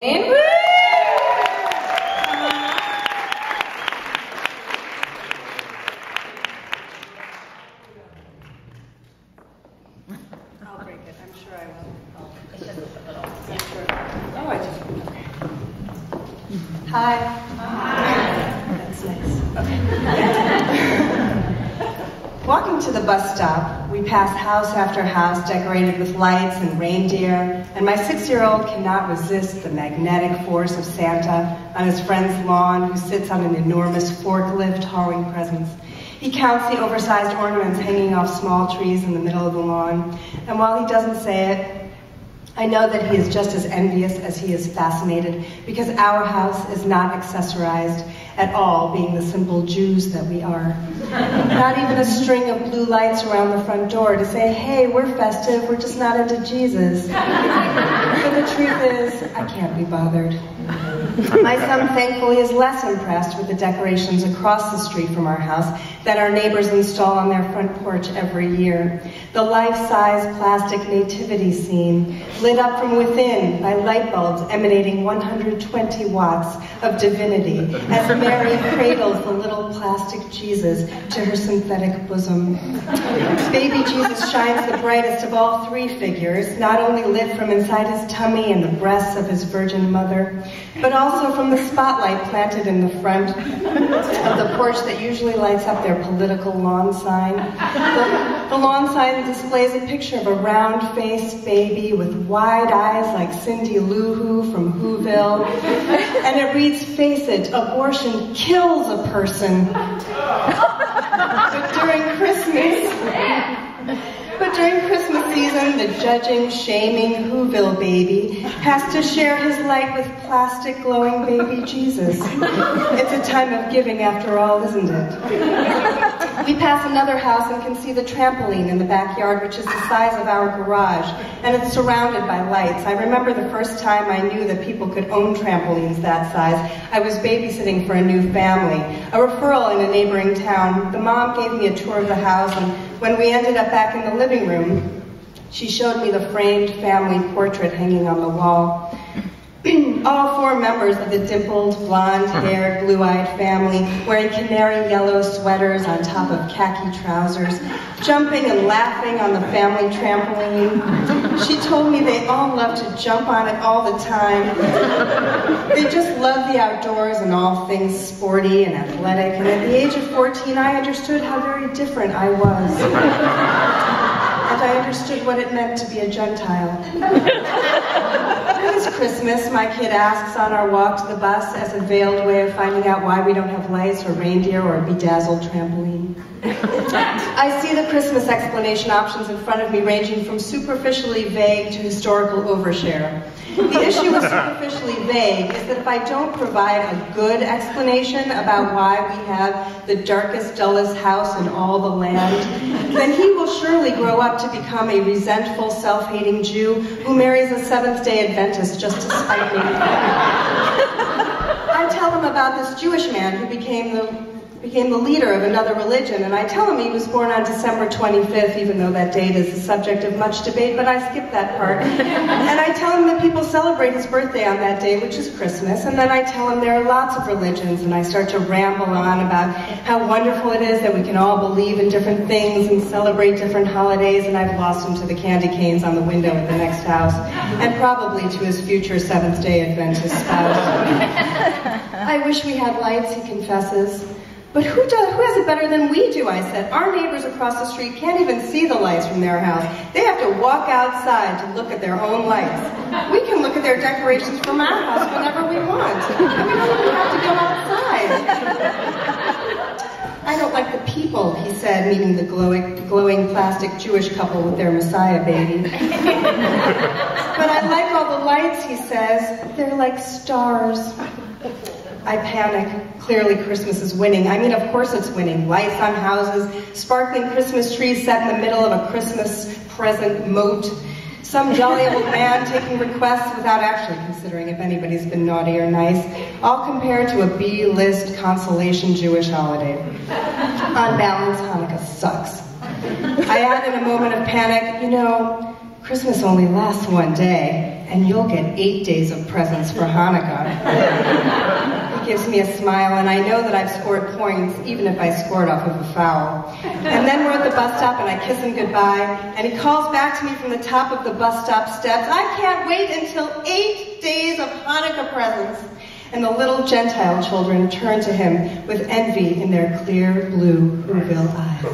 I'll break it. I'm sure I will. It's just a little. I'm sure. Oh, I just. Okay. Hi. Hi. That's nice. Okay. Walking to the bus stop, we pass house after house decorated with lights and reindeer, and my 6-year-old cannot resist the magnetic force of Santa on his friend's lawn, who sits on an enormous forklift hauling presents. He counts the oversized ornaments hanging off small trees in the middle of the lawn, and while he doesn't say it, I know that he is just as envious as he is fascinated, because our house is not accessorized at all, being the simple Jews that we are. Not even a string of blue lights around the front door to say, hey, we're festive, we're just not into Jesus. But the truth is, I can't be bothered. My son, thankfully, is less impressed with the decorations across the street from our house that our neighbors install on their front porch every year. The life-size plastic nativity scene, lit up from within by light bulbs emanating 120 watts of divinity, as Mary cradles the little plastic Jesus to her synthetic bosom. Baby Jesus shines the brightest of all three figures, not only lit from inside his tummy and the breasts of his virgin mother, but also from the spotlight planted in the front of the porch that usually lights up their political lawn sign. The lawn sign displays a picture of a round-faced baby with wide eyes like Cindy Lou Who from Whoville, and it reads, face it, abortion kills a person. But during Christmas season, the judging, shaming Whoville baby has to share his light with plastic glowing baby Jesus. It's a time of giving after all, isn't it? We pass another house and can see the trampoline in the backyard, which is the size of our garage, and it's surrounded by lights. I remember the first time I knew that people could own trampolines that size. I was babysitting for a new family, a referral in a neighboring town. The mom gave me a tour of the house, and when we ended up back in the living room, she showed me the framed family portrait hanging on the wall. All four members of the dimpled, blonde-haired, blue-eyed family, wearing canary yellow sweaters on top of khaki trousers, jumping and laughing on the family trampoline. She told me they all love to jump on it all the time. They just love the outdoors and all things sporty and athletic, and at the age of 14, I understood how very different I was. And I understood what it meant to be a Gentile. It's Christmas, my kid asks on our walk to the bus as a veiled way of finding out why we don't have lights or reindeer or a bedazzled trampoline. I see the Christmas explanation options in front of me, ranging from superficially vague to historical overshare. The issue with superficially vague is that if I don't provide a good explanation about why we have the darkest, dullest house in all the land, then he will surely grow up to become a resentful, self-hating Jew who marries a Seventh-day Adventist just to spite me. I tell him about this Jewish man who became the leader of another religion, and I tell him he was born on December 25th, even though that date is the subject of much debate, but I skip that part. And I tell him that people celebrate his birthday on that day, which is Christmas, and then I tell him there are lots of religions, and I start to ramble on about how wonderful it is that we can all believe in different things and celebrate different holidays, and I've lost him to the candy canes on the window at the next house, and probably to his future Seventh-day Adventist spouse. I wish we had lights, he confesses. But who has it better than we do, I said. Our neighbors across the street can't even see the lights from their house. They have to walk outside to look at their own lights. We can look at their decorations from our house whenever we want. And we don't even have to go outside. I don't like the people, he said, meaning the glowing plastic Jewish couple with their Messiah baby. But I like all the lights, he says. They're like stars. I panic. Clearly Christmas is winning. I mean, of course it's winning. Lights on houses, sparkling Christmas trees set in the middle of a Christmas present moat. Some jolly old man taking requests without actually considering if anybody's been naughty or nice, all compared to a B-list consolation Jewish holiday. On balance, Hanukkah sucks. I add in a moment of panic, you know, Christmas only lasts one day, and you'll get 8 days of presents for Hanukkah. He gives me a smile, and I know that I've scored points, even if I scored off of a foul. And then we're at the bus stop, and I kiss him goodbye, and he calls back to me from the top of the bus stop steps, "I can't wait until 8 days of Hanukkah presents." And the little Gentile children turn to him with envy in their clear blue Whoville eyes.